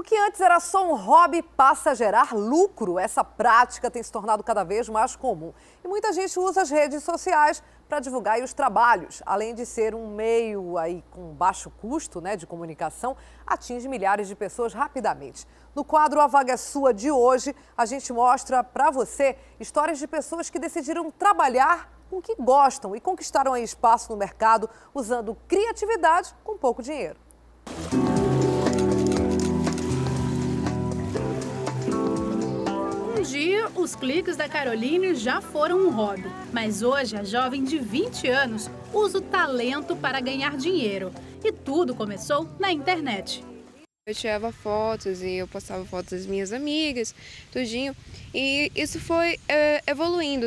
que antes era só um hobby passa a gerar lucro. Essa prática tem se tornado cada vez mais comum. E muita gente usa as redes sociais para divulgar aí os trabalhos. Além de ser um meio aí com baixo custo, de comunicação, atinge milhares de pessoas rapidamente. No quadro A Vaga é Sua de hoje, a gente mostra para você histórias de pessoas que decidiram trabalhar com o que gostam e conquistaram aí espaço no mercado usando criatividade com pouco dinheiro. Um dia, os cliques da Caroline já foram um hobby, mas hoje a jovem de 20 anos usa o talento para ganhar dinheiro. E tudo começou na internet. Eu tirava fotos e eu postava fotos das minhas amigas, tudinho. E isso foi evoluindo,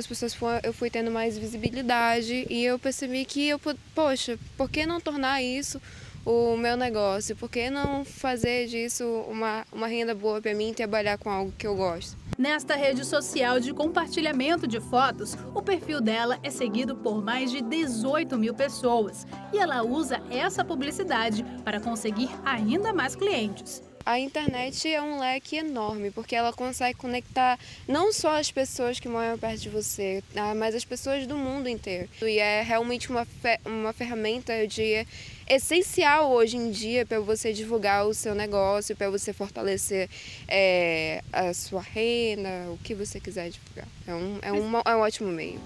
eu fui tendo mais visibilidade e eu percebi que, poxa, por que não tornar isso o meu negócio? Por que não fazer disso uma renda boa para mim e trabalhar com algo que eu gosto? Nesta rede social de compartilhamento de fotos, o perfil dela é seguido por mais de 18 mil pessoas. E ela usa essa publicidade para conseguir ainda mais clientes. A internet é um leque enorme, porque ela consegue conectar não só as pessoas que moram perto de você, mas as pessoas do mundo inteiro. E é realmente uma ferramenta essencial hoje em dia para você divulgar o seu negócio, para você fortalecer a sua renda, o que você quiser divulgar. É um ótimo meio.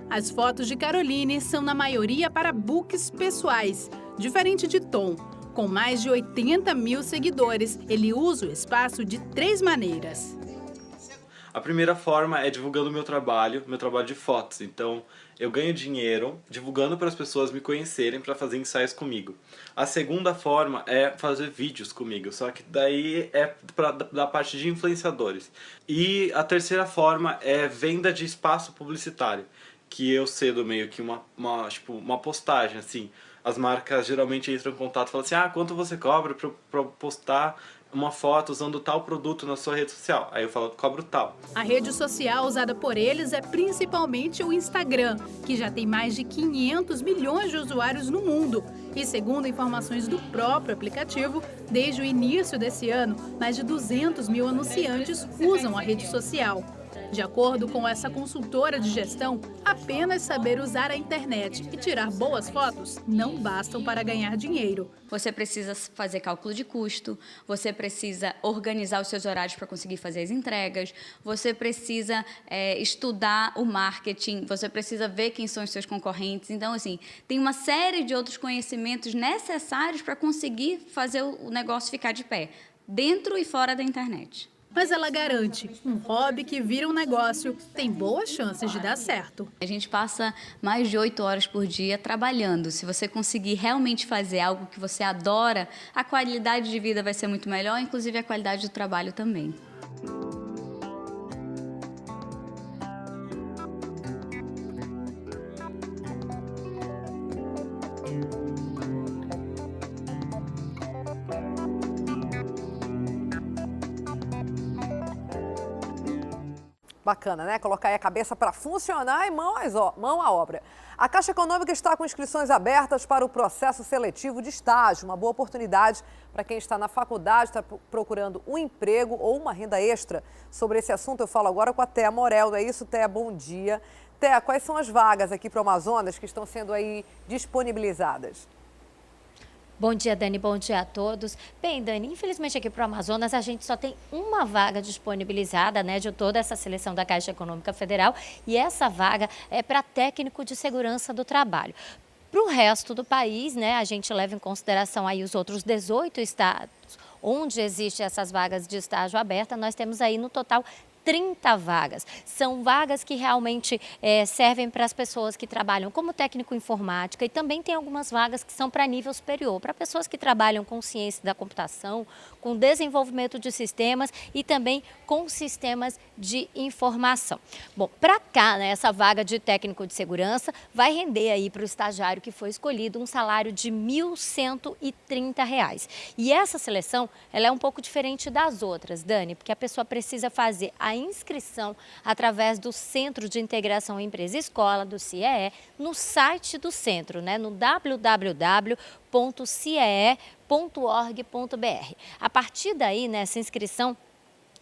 As fotos de Caroline são, na maioria, para books pessoais, diferente de Tom. Com mais de 80 mil seguidores, ele usa o espaço de 3 maneiras. A primeira forma é divulgando meu trabalho de fotos. Então, eu ganho dinheiro divulgando para as pessoas me conhecerem para fazer ensaios comigo. A segunda forma é fazer vídeos comigo, só que daí é da parte de influenciadores. E a terceira forma é venda de espaço publicitário, que eu cedo meio que uma postagem, assim. As marcas geralmente entram em contato e falam assim, quanto você cobra para postar uma foto usando tal produto na sua rede social? Aí eu falo, cobro tal. A rede social usada por eles é principalmente o Instagram, que já tem mais de 500 milhões de usuários no mundo. E segundo informações do próprio aplicativo, desde o início desse ano, mais de 200 mil anunciantes usam a rede social. De acordo com essa consultora de gestão, apenas saber usar a internet e tirar boas fotos não bastam para ganhar dinheiro. Você precisa fazer cálculo de custo, você precisa organizar os seus horários para conseguir fazer as entregas, você precisa estudar o marketing, você precisa ver quem são os seus concorrentes. Então, assim, tem uma série de outros conhecimentos necessários para conseguir fazer o negócio ficar de pé, dentro e fora da internet. Mas ela garante, um hobby que vira um negócio tem boas chances de dar certo. A gente passa mais de 8 horas por dia trabalhando. Se você conseguir realmente fazer algo que você adora, a qualidade de vida vai ser muito melhor, inclusive a qualidade do trabalho também. Bacana, né? Colocar aí a cabeça para funcionar e mão à obra. A Caixa Econômica está com inscrições abertas para o processo seletivo de estágio. Uma boa oportunidade para quem está na faculdade, está procurando um emprego ou uma renda extra. Sobre esse assunto eu falo agora com a Thea Morel. Não é isso, Thea? Bom dia. Thea, quais são as vagas aqui para o Amazonas que estão sendo aí disponibilizadas? Bom dia, Dani. Bom dia a todos. Bem, Dani, infelizmente aqui para o Amazonas a gente só tem uma vaga disponibilizada, de toda essa seleção da Caixa Econômica Federal, e essa vaga é para técnico de segurança do trabalho. Para o resto do país, a gente leva em consideração aí os outros 18 estados onde existem essas vagas de estágio aberta, nós temos aí no total 30 vagas. São vagas que realmente servem para as pessoas que trabalham como técnico em informática, e também tem algumas vagas que são para nível superior, para pessoas que trabalham com ciência da computação, com desenvolvimento de sistemas e também com sistemas de informação. Bom, para cá, essa vaga de técnico de segurança vai render aí para o estagiário que foi escolhido um salário de R$ 1.130. E essa seleção, ela é um pouco diferente das outras, Dani, porque a pessoa precisa fazer a a inscrição através do Centro de Integração Empresa-Escola, do CIEE, no site do centro, né, no www.ciee.org.br. A partir daí, nessa inscrição,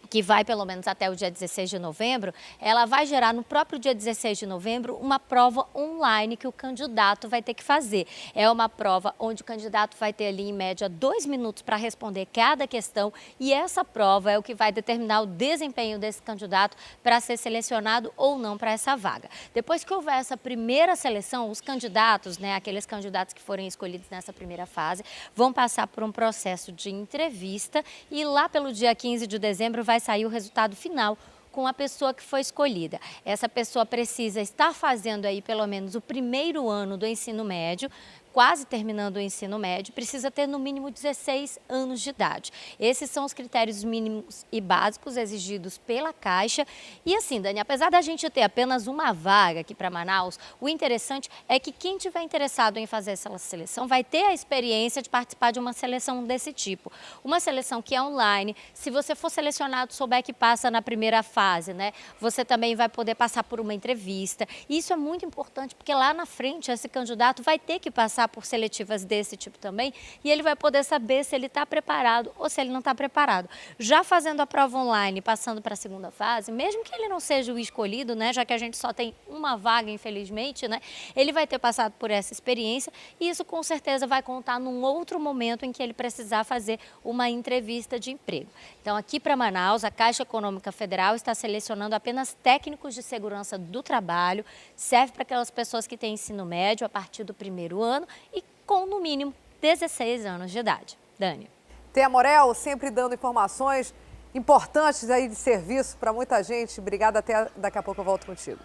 que vai pelo menos até o dia 16 de novembro, ela vai gerar no próprio dia 16 de novembro uma prova online que o candidato vai ter que fazer. É uma prova onde o candidato vai ter ali em média 2 minutos para responder cada questão e essa prova é o que vai determinar o desempenho desse candidato para ser selecionado ou não para essa vaga. Depois que houver essa primeira seleção, os candidatos, né, aqueles candidatos que forem escolhidos nessa primeira fase, vão passar por um processo de entrevista e lá pelo dia 15 de dezembro vai sair o resultado final com a pessoa que foi escolhida. Essa pessoa precisa estar fazendo aí pelo menos o primeiro ano do ensino médio, quase terminando o ensino médio, precisa ter no mínimo 16 anos de idade. Esses são os critérios mínimos e básicos exigidos pela Caixa. E assim, Dani, apesar da gente ter apenas uma vaga aqui para Manaus, o interessante é que quem tiver interessado em fazer essa seleção vai ter a experiência de participar de uma seleção desse tipo. Uma seleção que é online, se você for selecionado, souber que passa na primeira fase, né, você também vai poder passar por uma entrevista. E isso é muito importante porque lá na frente esse candidato vai ter que passar por seletivas desse tipo também e ele vai poder saber se ele está preparado ou se ele não está preparado. Já fazendo a prova online, passando para a segunda fase, mesmo que ele não seja o escolhido, né, já que a gente só tem uma vaga, infelizmente, né, ele vai ter passado por essa experiência e isso com certeza vai contar num outro momento em que ele precisar fazer uma entrevista de emprego. Então, aqui para Manaus, a Caixa Econômica Federal está selecionando apenas técnicos de segurança do trabalho, serve para aquelas pessoas que têm ensino médio a partir do primeiro ano e com, no mínimo, 16 anos de idade. Dani. Tem a Morel sempre dando informações importantes aí de serviço para muita gente. Obrigada, até daqui a pouco eu volto contigo.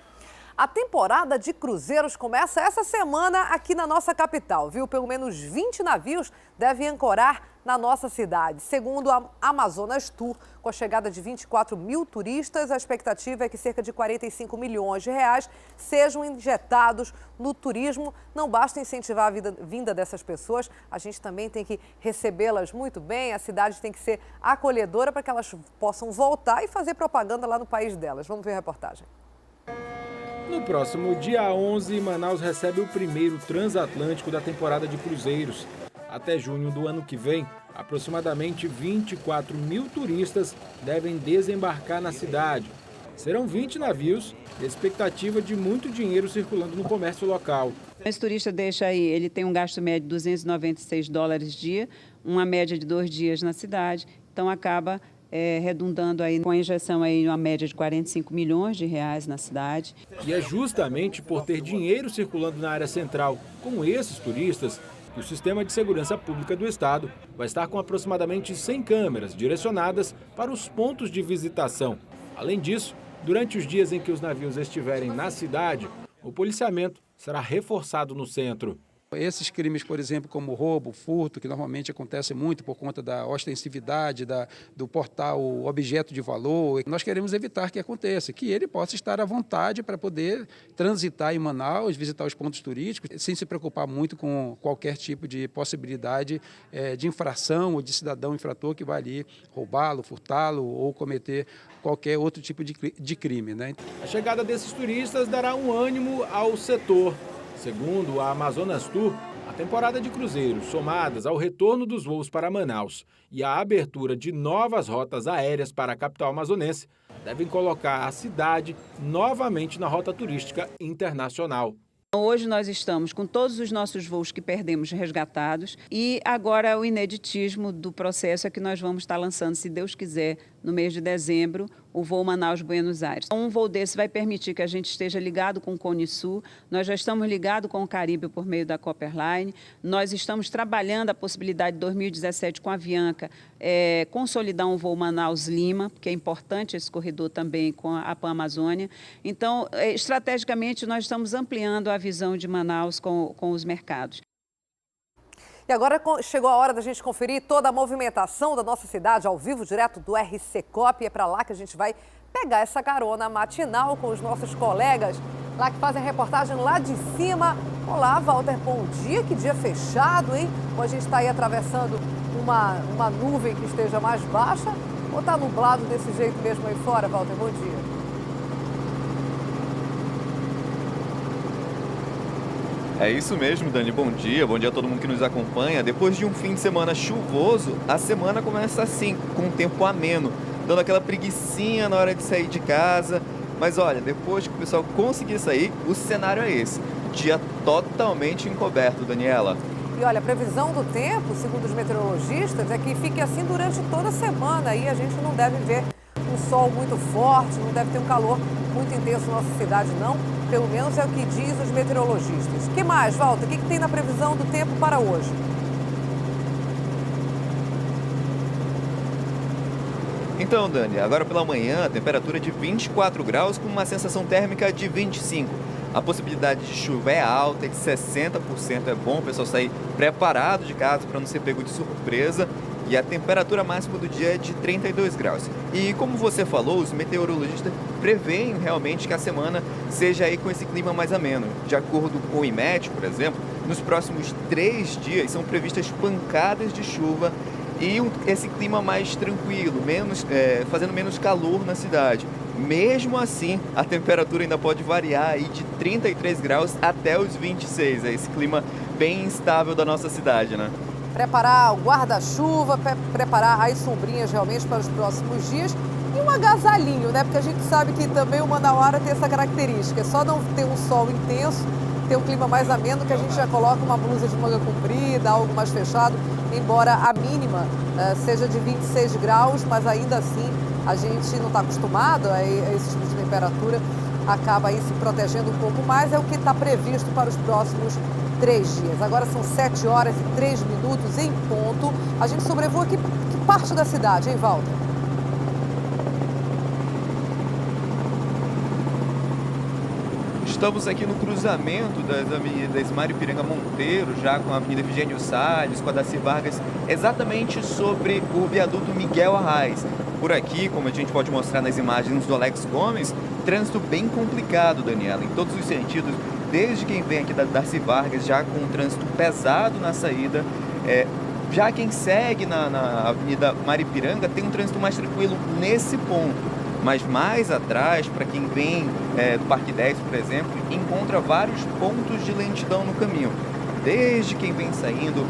A temporada de cruzeiros começa essa semana aqui na nossa capital, viu? Pelo menos 20 navios devem ancorar na nossa cidade. Segundo a Amazonas Tour, com a chegada de 24 mil turistas, a expectativa é que cerca de 45 milhões de reais sejam injetados no turismo. Não basta incentivar a vinda dessas pessoas, a gente também tem que recebê-las muito bem, a cidade tem que ser acolhedora para que elas possam voltar e fazer propaganda lá no país delas. Vamos ver a reportagem. No próximo dia 11, Manaus recebe o primeiro transatlântico da temporada de cruzeiros. Até junho do ano que vem, aproximadamente 24 mil turistas devem desembarcar na cidade. Serão 20 navios e a expectativa de muito dinheiro circulando no comércio local. Esse turista deixa aí, ele tem um gasto médio de $296 dia, uma média de 2 dias na cidade, então acaba redundando aí com a injeção aí uma média de 45 milhões de reais na cidade. E é justamente por ter dinheiro circulando na área central com esses turistas que o Sistema de Segurança Pública do Estado vai estar com aproximadamente 100 câmeras direcionadas para os pontos de visitação. Além disso, durante os dias em que os navios estiverem na cidade, o policiamento será reforçado no centro. Esses crimes, por exemplo, como roubo, furto, que normalmente acontece muito por conta da ostensividade, do portar o objeto de valor, nós queremos evitar que aconteça, que ele possa estar à vontade para poder transitar em Manaus, visitar os pontos turísticos, sem se preocupar muito com qualquer tipo de possibilidade de infração ou de cidadão infrator que vai ali roubá-lo, furtá-lo ou cometer qualquer outro tipo de crime, né? A chegada desses turistas dará um ânimo ao setor. Segundo a Amazonas Tour, a temporada de cruzeiros, somadas ao retorno dos voos para Manaus e à abertura de novas rotas aéreas para a capital amazonense, devem colocar a cidade novamente na rota turística internacional. Hoje nós estamos com todos os nossos voos que perdemos resgatados e agora o ineditismo do processo é que nós vamos estar lançando, se Deus quiser, no mês de dezembro, o voo Manaus-Buenos Aires. Um voo desse vai permitir que a gente esteja ligado com o Cone Sul, nós já estamos ligados com o Caribe por meio da Copperline, nós estamos trabalhando a possibilidade de 2017 com a Avianca consolidar um voo Manaus-Lima, porque é importante esse corredor também com a Pan-Amazônia. Então, estrategicamente, nós estamos ampliando a visão de Manaus com os mercados. E agora chegou a hora da gente conferir toda a movimentação da nossa cidade ao vivo, direto do RC Cop. É para lá que a gente vai pegar essa carona matinal com os nossos colegas lá que fazem a reportagem lá de cima. Olá, Walter, bom dia. Que dia fechado, hein? Ou a gente está aí atravessando uma nuvem que esteja mais baixa, ou Ou tá nublado desse jeito mesmo aí fora, Walter? Bom dia. É isso mesmo, Dani. Bom dia a todo mundo que nos acompanha. Depois de um fim de semana chuvoso, a semana começa assim, com um tempo ameno, dando aquela preguicinha na hora de sair de casa. Mas olha, depois que o pessoal conseguir sair, o cenário é esse. Dia totalmente encoberto, Daniela. E olha, a previsão do tempo, segundo os meteorologistas, é que fique assim durante toda a semana. Aí a gente não deve ver um sol muito forte, não deve ter um calor muito intenso na nossa cidade, não. Pelo menos é o que diz os meteorologistas. O que mais, Walter? O que tem na previsão do tempo para hoje? Então, Dani, agora pela manhã, a temperatura é de 24 graus com uma sensação térmica de 25. A possibilidade de chuva é alta, é de 60%. É bom o pessoal sair preparado de casa para não ser pego de surpresa. E a temperatura máxima do dia é de 32 graus. E como você falou, os meteorologistas preveem realmente que a semana seja aí com esse clima mais ameno. De acordo com o IMET, por exemplo, nos próximos 3 dias são previstas pancadas de chuva e esse clima mais tranquilo, fazendo menos calor na cidade. Mesmo assim, a temperatura ainda pode variar aí de 33 graus até os 26. É esse clima bem instável da nossa cidade, né? Preparar o guarda-chuva, preparar as sombrinhas realmente para os próximos dias e um agasalhinho, né? Porque a gente sabe que também o Manauara tem essa característica, é só não ter um sol intenso, ter um clima mais ameno, que a gente já coloca uma blusa de manga comprida, algo mais fechado, embora a mínima seja de 26 graus, mas ainda assim a gente não está acostumado a esse tipo de temperatura, acaba aí se protegendo um pouco mais, é o que está previsto para os próximos 3 dias. Agora são 7 horas e 3 minutos em ponto. A gente sobrevoa que parte da cidade, hein, Walter? Estamos aqui no cruzamento das avenidas Maripiranga Monteiro, já com a Avenida Efigênio Salles, com a Darcy Vargas, exatamente sobre o viaduto Miguel Arraes. Por aqui, como a gente pode mostrar nas imagens do Alex Gomes, trânsito bem complicado, Daniela, em todos os sentidos. Desde quem vem aqui da Darcy Vargas, já com um trânsito pesado na saída, já quem segue na Avenida Maripiranga tem um trânsito mais tranquilo nesse ponto. Mas mais atrás, para quem vem do Parque 10, por exemplo, encontra vários pontos de lentidão no caminho. Desde quem vem saindo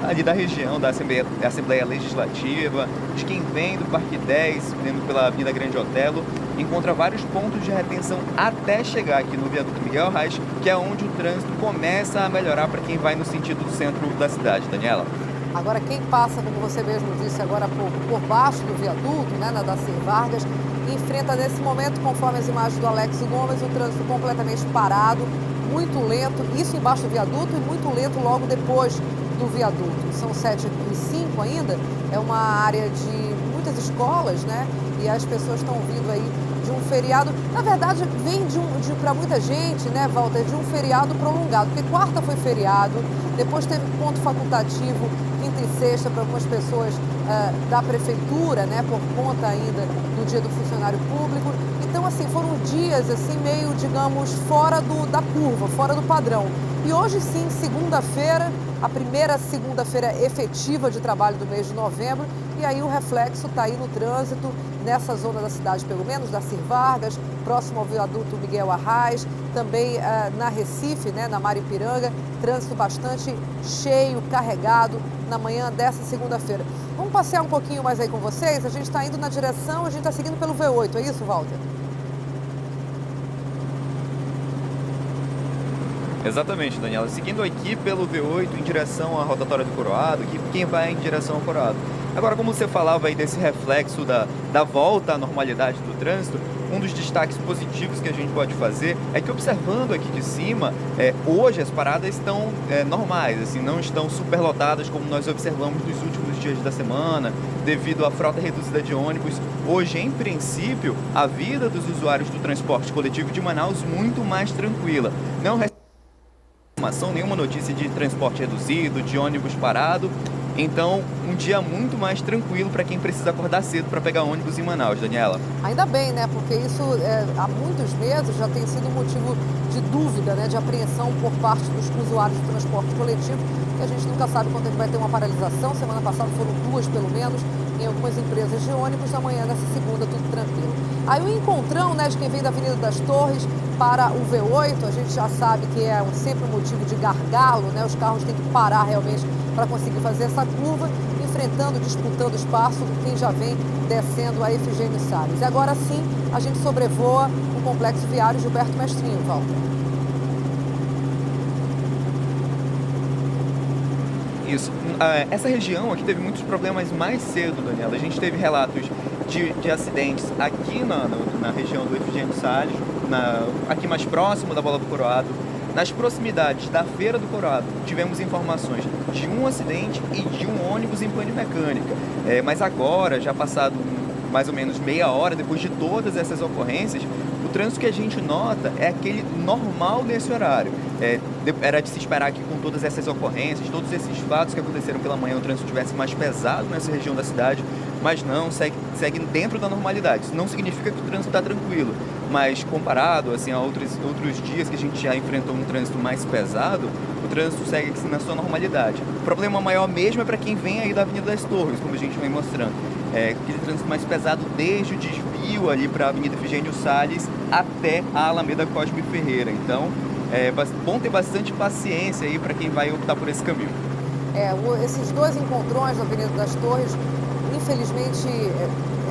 ali da região da Assembleia Legislativa, de quem vem do Parque 10, vindo pela Avenida Grande Otelo, encontra vários pontos de retenção até chegar aqui no viaduto Miguel Arraes, que é onde o trânsito começa a melhorar para quem vai no sentido do centro da cidade. Daniela? Agora, quem passa, como você mesmo disse agora há pouco, por baixo do viaduto, né, na Darcy Vargas, enfrenta nesse momento, conforme as imagens do Alex Gomes, o trânsito completamente parado, muito lento, isso embaixo do viaduto e muito lento logo depois do viaduto. São 7h05 ainda, é uma área de muitas escolas, né? E as pessoas estão vindo aí de um feriado, na verdade vem para muita gente, né, Walter, de um feriado prolongado, porque quarta foi feriado, depois teve ponto facultativo, quinta e sexta para algumas pessoas da prefeitura, né, por conta ainda do dia do funcionário público. Então, assim, foram dias, assim, meio, digamos, fora da curva, fora do padrão. E hoje, sim, segunda-feira, a primeira segunda-feira efetiva de trabalho do mês de novembro, e aí o reflexo está aí no trânsito, nessa zona da cidade, pelo menos, Darcy Vargas, próximo ao viaduto Miguel Arraes, também na Recife, né, na Maripiranga, trânsito bastante cheio, carregado, na manhã dessa segunda-feira. Vamos passear um pouquinho mais aí com vocês? A gente está indo na direção, a gente está seguindo pelo V8, é isso, Walter? Exatamente, Daniela. Seguindo aqui pelo V8 em direção à rotatória do Coroado, aqui quem vai em direção ao Coroado. Agora, como você falava aí desse reflexo da volta à normalidade do trânsito, um dos destaques positivos que a gente pode fazer é que, observando aqui de cima, hoje as paradas estão normais, assim, não estão superlotadas como nós observamos nos últimos dias da semana, devido à frota reduzida de ônibus. Hoje, em princípio, a vida dos usuários do transporte coletivo de Manaus muito mais tranquila. Não nenhuma notícia de transporte reduzido, de ônibus parado. Então, um dia muito mais tranquilo para quem precisa acordar cedo para pegar ônibus em Manaus, Daniela. Ainda bem, né? Porque isso há muitos meses já tem sido motivo de dúvida, né? De apreensão por parte dos usuários do transporte coletivo, que a gente nunca sabe quando é que vai ter uma paralisação. Semana passada foram 2, pelo menos, em algumas empresas de ônibus na manhã dessa segunda, tudo tranquilo. Aí o encontrão, né, de quem vem da Avenida das Torres para o V8, a gente já sabe que é sempre um motivo de gargalo, né? Os carros têm que parar realmente para conseguir fazer essa curva, enfrentando, disputando espaço com quem já vem descendo a Efigênio Salles. E agora sim, a gente sobrevoa o complexo viário Gilberto Mestrinho, Walter. Isso. Essa região aqui teve muitos problemas mais cedo, Daniela. A gente teve relatos de acidentes aqui na região do Efigênio Salles, aqui mais próximo da Bola do Coroado. Nas proximidades da Feira do Coroado, tivemos informações de um acidente e de um ônibus em pane mecânica. Mas agora, já passado mais ou menos meia hora, depois de todas essas ocorrências, o trânsito que a gente nota é aquele normal nesse horário. Era de se esperar que com todas essas ocorrências, todos esses fatos que aconteceram pela manhã, o trânsito estivesse mais pesado nessa região da cidade, mas não, segue dentro da normalidade. Isso não significa que o trânsito está tranquilo, mas comparado assim, a outros dias que a gente já enfrentou um trânsito mais pesado, o trânsito segue assim, na sua normalidade. O problema maior mesmo é para quem vem aí da Avenida das Torres, como a gente vem mostrando. Aquele trânsito mais pesado desde o desvio ali para a Avenida Efigênio Salles até a Alameda Cosme Ferreira. Então, é bom ter bastante paciência aí para quem vai optar por esse caminho. Esses dois encontrões da Avenida das Torres, infelizmente,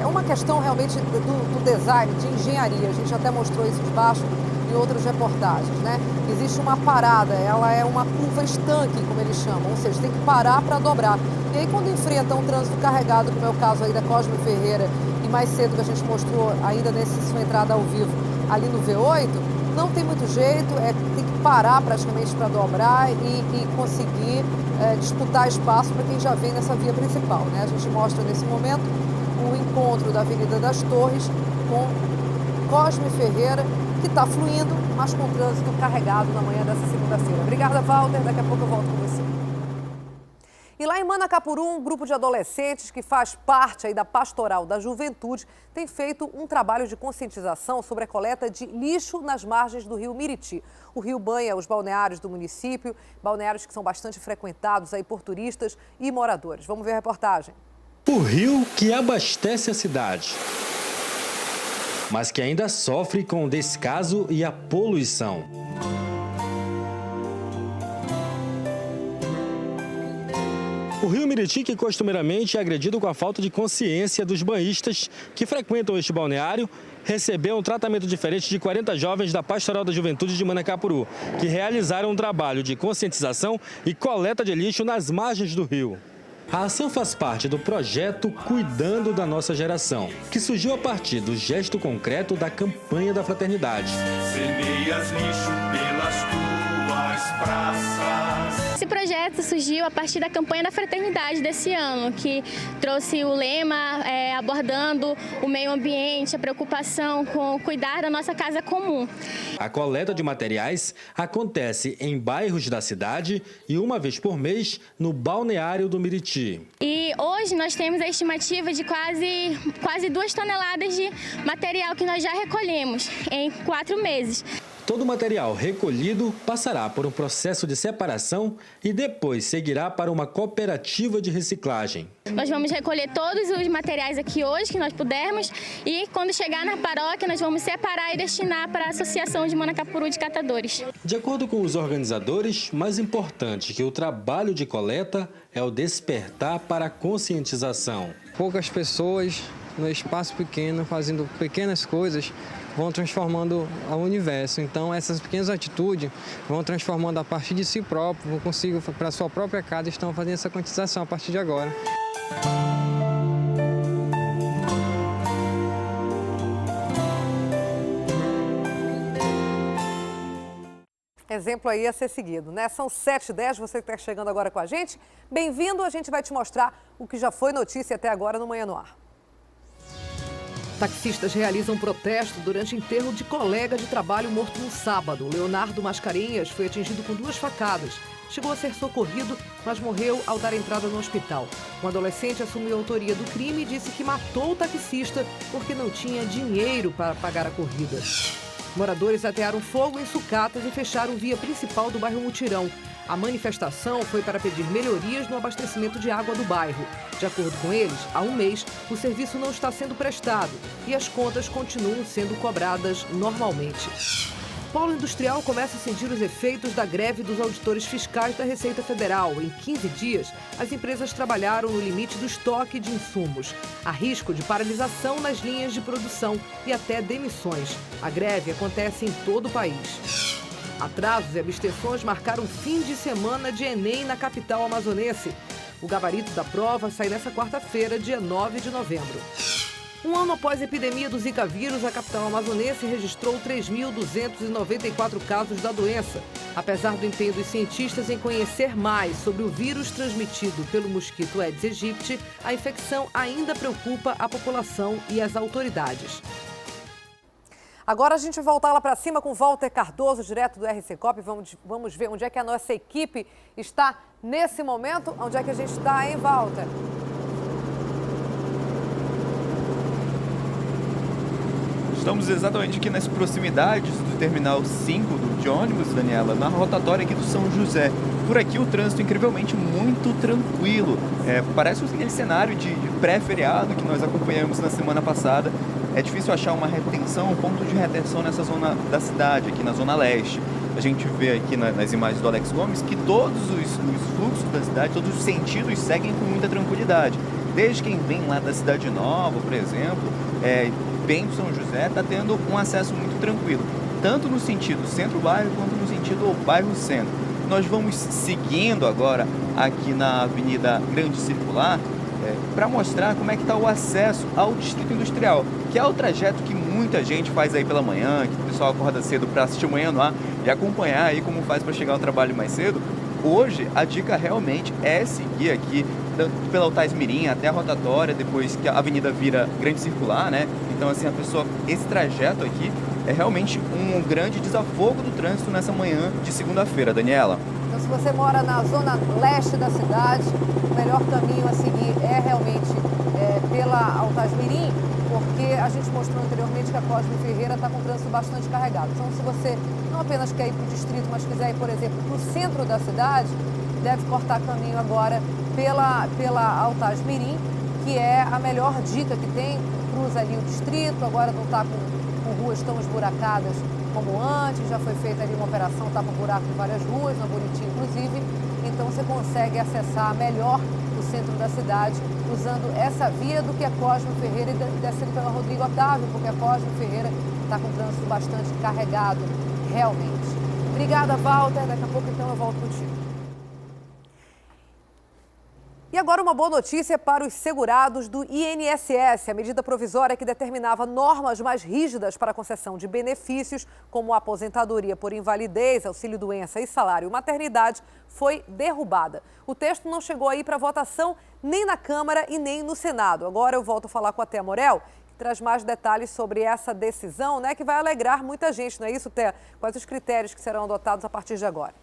é uma questão realmente do design, de engenharia. A gente até mostrou isso de baixo em outras reportagens, né? Existe uma parada, ela é uma curva estanque, como eles chamam, ou seja, tem que parar para dobrar. E aí, quando enfrenta um trânsito carregado, como é o caso aí da Cosme Ferreira, e mais cedo que a gente mostrou ainda nessa sua entrada ao vivo ali no V8, não tem muito jeito, tem que parar praticamente para dobrar e conseguir disputar espaço para quem já vem nessa via principal, né? A gente mostra nesse momento o encontro da Avenida das Torres com Cosme Ferreira, que está fluindo, mas com trânsito carregado na manhã dessa segunda-feira. Obrigada, Walter. Daqui a pouco eu volto com você. E lá em Manacapuru, um grupo de adolescentes que faz parte aí da Pastoral da Juventude tem feito um trabalho de conscientização sobre a coleta de lixo nas margens do rio Miriti. O rio banha os balneários do município, balneários que são bastante frequentados aí por turistas e moradores. Vamos ver a reportagem. O rio que abastece a cidade, mas que ainda sofre com o descaso e a poluição. O rio Miriti, que costumeiramente é agredido com a falta de consciência dos banhistas que frequentam este balneário, recebeu um tratamento diferente de 40 jovens da Pastoral da Juventude de Manacapuru, que realizaram um trabalho de conscientização e coleta de lixo nas margens do rio. A ação faz parte do projeto Cuidando da Nossa Geração, que surgiu a partir do gesto concreto da campanha da fraternidade. Semeias lixo pelas tuas praças. Esse projeto surgiu a partir da campanha da fraternidade desse ano, que trouxe o lema abordando o meio ambiente, a preocupação com cuidar da nossa casa comum. A coleta de materiais acontece em bairros da cidade e uma vez por mês no balneário do Miriti. E hoje nós temos a estimativa de quase 2 toneladas de material que nós já recolhemos em 4 meses. Todo o material recolhido passará por um processo de separação e depois seguirá para uma cooperativa de reciclagem. Nós vamos recolher todos os materiais aqui hoje que nós pudermos e quando chegar na paróquia nós vamos separar e destinar para a Associação de Manacapuru de Catadores. De acordo com os organizadores, mais importante que o trabalho de coleta é o despertar para a conscientização. Poucas pessoas no espaço pequeno fazendo pequenas coisas vão transformando o universo. Então, essas pequenas atitudes vão transformando a partir de si próprio, vão consigo para a sua própria casa, estão fazendo essa conscientização a partir de agora. Exemplo aí a ser seguido, né? São 7h10, você que está chegando agora com a gente. Bem-vindo, a gente vai te mostrar o que já foi notícia até agora no Manhã no Ar. Taxistas realizam protesto durante enterro de colega de trabalho morto no sábado. Leonardo Mascarenhas foi atingido com 2 facadas. Chegou a ser socorrido, mas morreu ao dar entrada no hospital. Um adolescente assumiu a autoria do crime e disse que matou o taxista porque não tinha dinheiro para pagar a corrida. Moradores atearam fogo em sucatas e fecharam via principal do bairro Mutirão. A manifestação foi para pedir melhorias no abastecimento de água do bairro. De acordo com eles, há um mês o serviço não está sendo prestado e as contas continuam sendo cobradas normalmente. O polo industrial começa a sentir os efeitos da greve dos auditores fiscais da Receita Federal. Em 15 dias, as empresas trabalharam no limite do estoque de insumos. Há risco de paralisação nas linhas de produção e até demissões. A greve acontece em todo o país. Atrasos e abstenções marcaram fim de semana de Enem na capital amazonense. O gabarito da prova sai nesta quarta-feira, dia 9 de novembro. Um ano após a epidemia do Zika vírus, a capital amazonense registrou 3.294 casos da doença. Apesar do empenho dos cientistas em conhecer mais sobre o vírus transmitido pelo mosquito Aedes aegypti, a infecção ainda preocupa a população e as autoridades. Agora a gente volta lá para cima com Walter Cardoso, direto do RC Cop. Vamos ver onde é que a nossa equipe está nesse momento. Onde é que a gente está, hein, Walter? Estamos exatamente aqui nas proximidades do Terminal 5 de ônibus, Daniela, na rotatória aqui do São José. Por aqui o trânsito incrivelmente muito tranquilo. Parece aquele cenário de pré-feriado que nós acompanhamos na semana passada. É difícil achar uma retenção, um ponto de retenção nessa zona da cidade, aqui na Zona Leste. A gente vê aqui nas imagens do Alex Gomes que todos os fluxos da cidade, todos os sentidos seguem com muita tranquilidade. Desde quem vem lá da Cidade Nova, por exemplo, bem do São José, está tendo um acesso muito tranquilo, tanto no sentido centro-bairro quanto no sentido bairro-centro. Nós vamos seguindo agora aqui na Avenida Grande Circular para mostrar como é que está o acesso ao Distrito Industrial, que é o trajeto que muita gente faz aí pela manhã, que o pessoal acorda cedo para assistir o Manhã no Ar e acompanhar aí como faz para chegar ao trabalho mais cedo. Hoje, a dica realmente é seguir aqui pela Altais Mirim até a rotatória, depois que a avenida vira Grande Circular, né? Então, assim, esse trajeto aqui é realmente um grande desafogo do trânsito nessa manhã de segunda-feira, Daniela. Então, se você mora na zona leste da cidade, o melhor caminho a seguir é realmente pela Altais Mirim, porque a gente mostrou anteriormente que a Cosme Ferreira está com o trânsito bastante carregado. Então, se você não apenas quer ir para o distrito, mas quiser ir, por exemplo, para o centro da cidade, deve cortar caminho agora pela Altais Mirim, que é a melhor dica que tem. Cruza ali o distrito, agora não está com ruas tão esburacadas como antes, já foi feita ali uma operação tapa-buraco em várias ruas, na Buriti inclusive, então você consegue acessar melhor o centro da cidade usando essa via do que a Cosme Ferreira e descendo pela Rodrigo Otávio, porque a Cosme Ferreira está com o trânsito bastante carregado, realmente. Obrigada, Walter, daqui a pouco então eu volto contigo. E agora uma boa notícia para os segurados do INSS. A medida provisória que determinava normas mais rígidas para a concessão de benefícios, como a aposentadoria por invalidez, auxílio-doença e salário maternidade, foi derrubada. O texto não chegou aí para votação nem na Câmara e nem no Senado. Agora eu volto a falar com a Thea Morel, que traz mais detalhes sobre essa decisão, né, que vai alegrar muita gente, não é isso, Thea? Quais os critérios que serão adotados a partir de agora?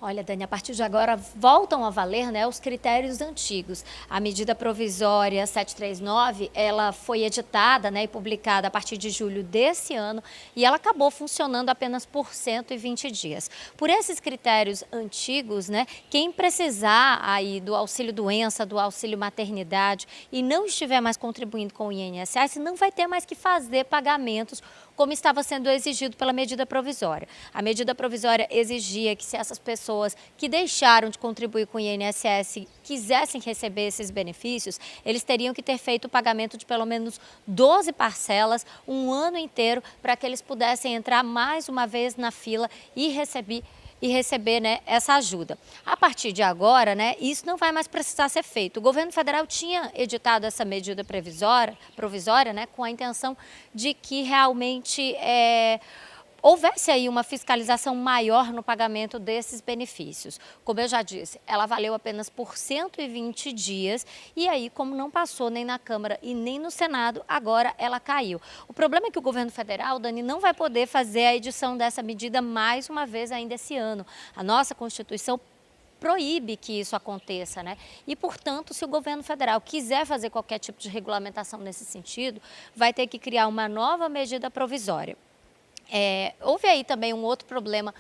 Olha, Dani, a partir de agora voltam a valer, né, os critérios antigos. A medida provisória 739, ela foi editada, né, e publicada a partir de julho desse ano e ela acabou funcionando apenas por 120 dias. Por esses critérios antigos, né, quem precisar aí do auxílio-doença, do auxílio-maternidade e não estiver mais contribuindo com o INSS, não vai ter mais que fazer pagamentos como estava sendo exigido pela medida provisória. A medida provisória exigia que se essas pessoas que deixaram de contribuir com o INSS quisessem receber esses benefícios, eles teriam que ter feito o pagamento de pelo menos 12 parcelas, um ano inteiro, para que eles pudessem entrar mais uma vez na fila e receber, né, essa ajuda. A partir de agora, né, isso não vai mais precisar ser feito. O governo federal tinha editado essa medida provisória, né, com a intenção de que realmente houvesse aí uma fiscalização maior no pagamento desses benefícios. Como eu já disse, ela valeu apenas por 120 dias e aí, como não passou nem na Câmara e nem no Senado, agora ela caiu. O problema é que o governo federal, Dani, não vai poder fazer a edição dessa medida mais uma vez ainda esse ano. A nossa Constituição proíbe que isso aconteça, né? E, portanto, se o governo federal quiser fazer qualquer tipo de regulamentação nesse sentido, vai ter que criar uma nova medida provisória. Houve aí também um outro problema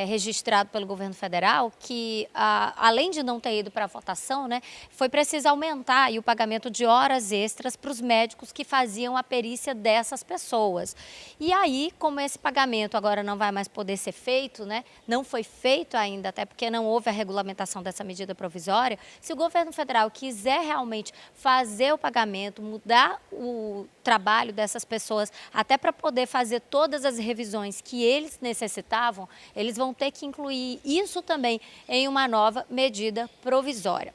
registrado pelo governo federal, que além de não ter ido para a votação, né, foi preciso aumentar aí o pagamento de horas extras para os médicos que faziam a perícia dessas pessoas. E aí, como esse pagamento agora não vai mais poder ser feito, né, não foi feito ainda, até porque não houve a regulamentação dessa medida provisória, se o governo federal quiser realmente fazer o pagamento, mudar o trabalho dessas pessoas, até para poder fazer todas as revisões que eles necessitavam, eles vão ter que incluir isso também em uma nova medida provisória.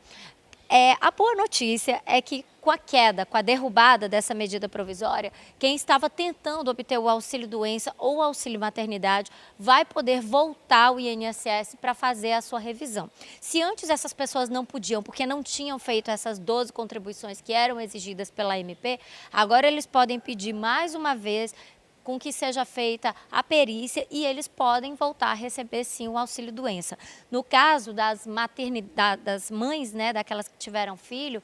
A boa notícia é que com a derrubada dessa medida provisória, quem estava tentando obter o auxílio-doença ou o auxílio-maternidade vai poder voltar ao INSS para fazer a sua revisão. Se antes essas pessoas não podiam, porque não tinham feito essas 12 contribuições que eram exigidas pela MP, agora eles podem pedir mais uma vez com que seja feita a perícia e eles podem voltar a receber sim o auxílio-doença. No caso das mães, né, daquelas que tiveram filho,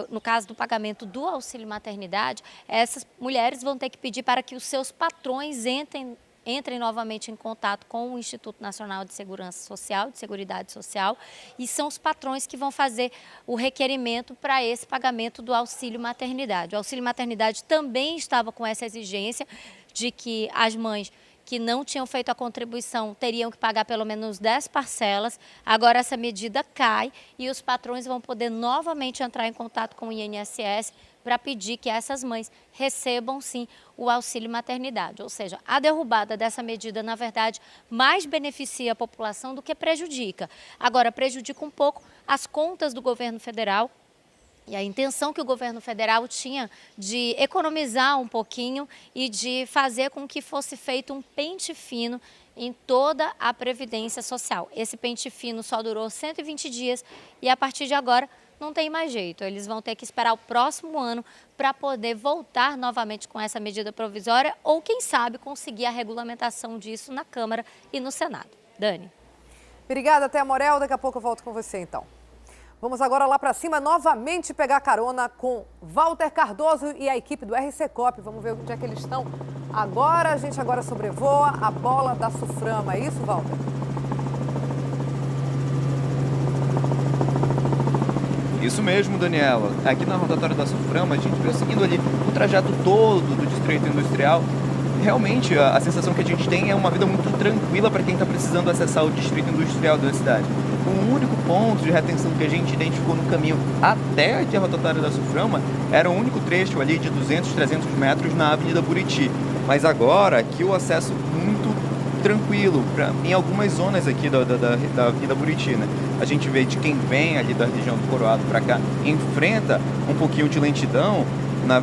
no caso do pagamento do auxílio-maternidade, essas mulheres vão ter que pedir para que os seus patrões entrem novamente em contato com o Instituto Nacional de Segurança Social, de Seguridade Social, e são os patrões que vão fazer o requerimento para esse pagamento do auxílio-maternidade. O auxílio-maternidade também estava com essa exigência de que as mães que não tinham feito a contribuição teriam que pagar pelo menos 10 parcelas. Agora essa medida cai e os patrões vão poder novamente entrar em contato com o INSS para pedir que essas mães recebam sim o auxílio maternidade. Ou seja, a derrubada dessa medida, na verdade, mais beneficia a população do que prejudica. Agora, prejudica um pouco as contas do governo federal, e a intenção que o governo federal tinha de economizar um pouquinho e de fazer com que fosse feito um pente fino em toda a Previdência Social. Esse pente fino só durou 120 dias e a partir de agora não tem mais jeito. Eles vão ter que esperar o próximo ano para poder voltar novamente com essa medida provisória ou, quem sabe, conseguir a regulamentação disso na Câmara e no Senado. Dani. Obrigada, Thea Morel. Daqui a pouco eu volto com você, então. Vamos agora lá para cima, novamente pegar carona com Walter Cardoso e a equipe do RC Cop. Vamos ver onde é que eles estão. Agora, a gente sobrevoa a bola da Suframa. É isso, Walter? Isso mesmo, Daniela. Aqui na rotatória da Suframa, a gente veio seguindo ali o trajeto todo do Distrito Industrial. Realmente, a sensação que a gente tem é uma vida muito tranquila para quem está precisando acessar o Distrito Industrial da cidade. O único ponto de retenção que a gente identificou no caminho até aqui a rotatória da Suframa era o único trecho ali de 200, 300 metros na Avenida Buriti. Mas agora, aqui o acesso muito tranquilo em algumas zonas aqui da Avenida Buriti, né? A gente vê de quem vem ali da região do Coroado para cá, enfrenta um pouquinho de lentidão,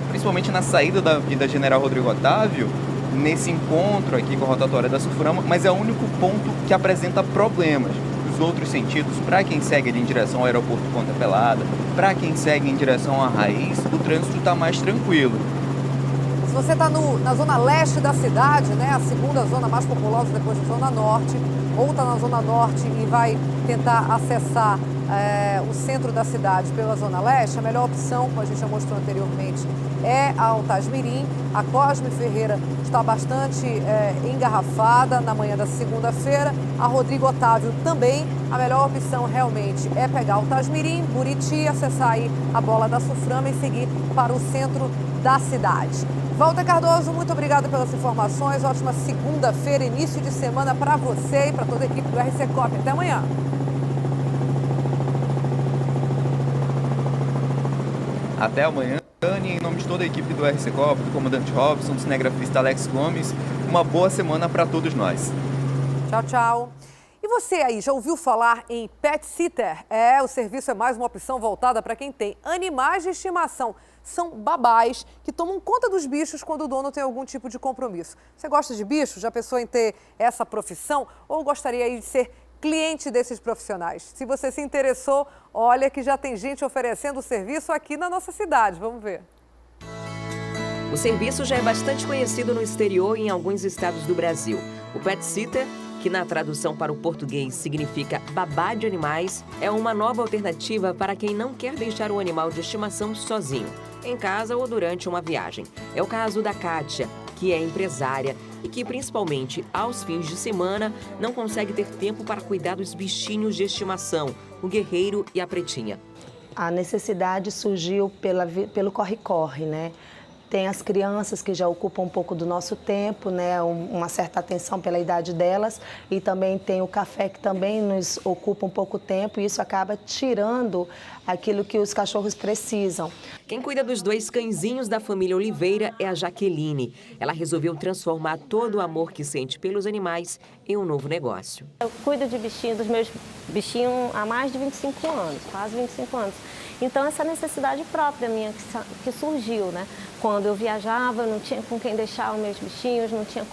principalmente na saída da Avenida General Rodrigo Otávio, nesse encontro aqui com a rotatória da Suframa, mas é o único ponto que apresenta problemas. Os outros sentidos, para quem segue ali em direção ao aeroporto Ponta Pelada, para quem segue em direção à Raiz, o trânsito está mais tranquilo. Se você está na zona leste da cidade, né, a segunda zona mais populosa depois da zona norte, ou está na zona norte e vai tentar acessar o centro da cidade pela zona leste, a melhor opção, como a gente já mostrou anteriormente, é a Altasmirim. A Cosme Ferreira está bastante engarrafada na manhã da segunda-feira. A Rodrigo Otávio também. A melhor opção realmente é pegar Altasmirim, Buriti, acessar aí a bola da Suframa e seguir para o centro da cidade. Walter Cardoso, muito obrigada pelas informações. Ótima segunda-feira, início de semana para você e para toda a equipe do RC Cop. Até amanhã. Até amanhã, Dani, em nome de toda a equipe do RC Cop, do comandante Robson, do cinegrafista Alex Gomes, uma boa semana para todos nós. Tchau, tchau. E você aí, já ouviu falar em Pet Sitter? O serviço é mais uma opção voltada para quem tem animais de estimação. São babás que tomam conta dos bichos quando o dono tem algum tipo de compromisso. Você gosta de bichos? Já pensou em ter essa profissão? Ou gostaria aí de ser cliente desses profissionais? Se você se interessou, olha que já tem gente oferecendo o serviço aqui na nossa cidade. Vamos ver. O serviço já é bastante conhecido no exterior e em alguns estados do Brasil. O Pet Sitter, que na tradução para o português significa babá de animais, é uma nova alternativa para quem não quer deixar o animal de estimação sozinho, em casa ou durante uma viagem. É o caso da Kátia. que é empresária e que, principalmente aos fins de semana, não consegue ter tempo para cuidar dos bichinhos de estimação, o Guerreiro e a Pretinha. A necessidade surgiu pelo corre-corre, né? Tem as crianças que já ocupam um pouco do nosso tempo, né? Uma certa atenção pela idade delas, e também tem o café que também nos ocupa um pouco tempo, e isso acaba tirando aquilo que os cachorros precisam. Quem cuida dos 2 cãezinhos da família Oliveira é a Jaqueline. Ela resolveu transformar todo o amor que sente pelos animais em um novo negócio. Eu cuido de bichinhos, dos meus bichinhos há mais de 25 anos, quase 25 anos. Então essa necessidade própria minha que surgiu, né? Quando eu viajava, eu não tinha com quem deixar os meus bichinhos, não tinha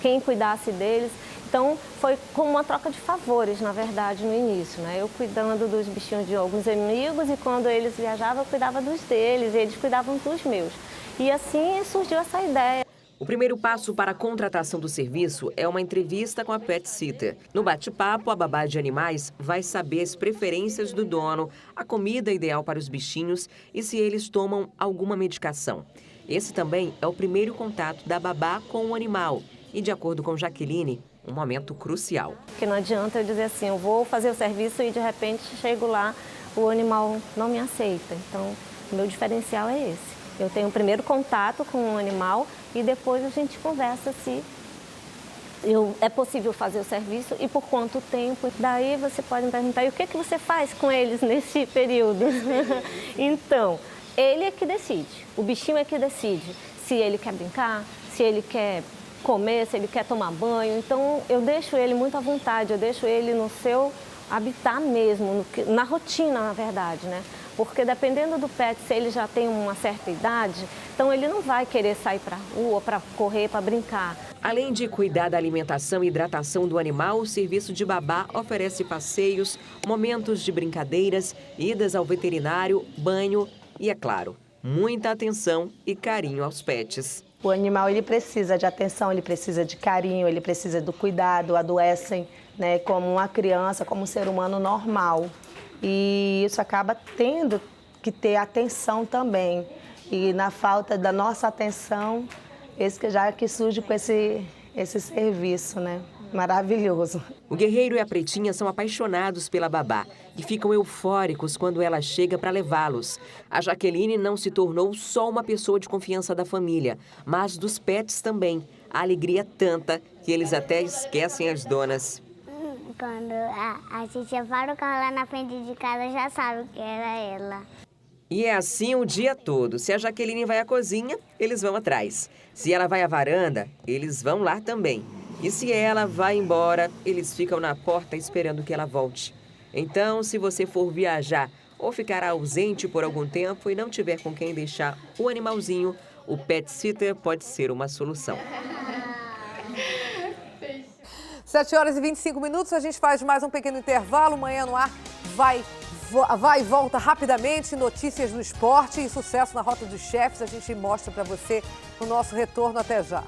quem cuidasse deles. Então foi como uma troca de favores, na verdade, no início, né? Eu cuidando dos bichinhos de alguns amigos, e quando eles viajavam eu cuidava dos deles, e eles cuidavam dos meus. E assim surgiu essa ideia. O primeiro passo para a contratação do serviço é uma entrevista com a Pet Sitter. No bate-papo, a babá de animais vai saber as preferências do dono, a comida ideal para os bichinhos e se eles tomam alguma medicação. Esse também é o primeiro contato da babá com o animal e, de acordo com Jaqueline, um momento crucial. Porque não adianta eu dizer assim, eu vou fazer o serviço e de repente chego lá, o animal não me aceita. Então, o meu diferencial é esse. Eu tenho o primeiro contato com o animal e depois a gente conversa se é possível fazer o serviço e por quanto tempo. Daí você pode me perguntar, e o que você faz com eles nesse período? Então, ele é que decide, o bichinho é que decide se ele quer brincar, se ele quer comer, se ele quer tomar banho. Então, eu deixo ele muito à vontade, eu deixo ele no seu habitat mesmo, na rotina, na verdade, né? Porque dependendo do pet, se ele já tem uma certa idade, então ele não vai querer sair para a rua, para correr, para brincar. Além de cuidar da alimentação e hidratação do animal, o serviço de babá oferece passeios, momentos de brincadeiras, idas ao veterinário, banho e, é claro, muita atenção e carinho aos pets. O animal ele precisa de atenção, ele precisa de carinho, ele precisa do cuidado, adoecem, né, como uma criança, como um ser humano normal. E isso acaba tendo que ter atenção também. E na falta da nossa atenção, esse que surge com esse serviço, né? Maravilhoso. O Guerreiro e a Pretinha são apaixonados pela babá e ficam eufóricos quando ela chega para levá-los. A Jaqueline não se tornou só uma pessoa de confiança da família, mas dos pets também. A alegria é tanta que eles até esquecem as donas. Quando a gente para o carro lá na frente de casa, já sabe que era ela. E é assim o dia todo. Se a Jaqueline vai à cozinha, eles vão atrás. Se ela vai à varanda, eles vão lá também. E se ela vai embora, eles ficam na porta esperando que ela volte. Então, se você for viajar ou ficar ausente por algum tempo e não tiver com quem deixar o animalzinho, o Pet Sitter pode ser uma solução. 7h25, a gente faz mais um pequeno intervalo. Manhã no Ar vai e volta rapidamente. Notícias do esporte e sucesso na Rota dos Chefes. A gente mostra para você no nosso retorno. Até já.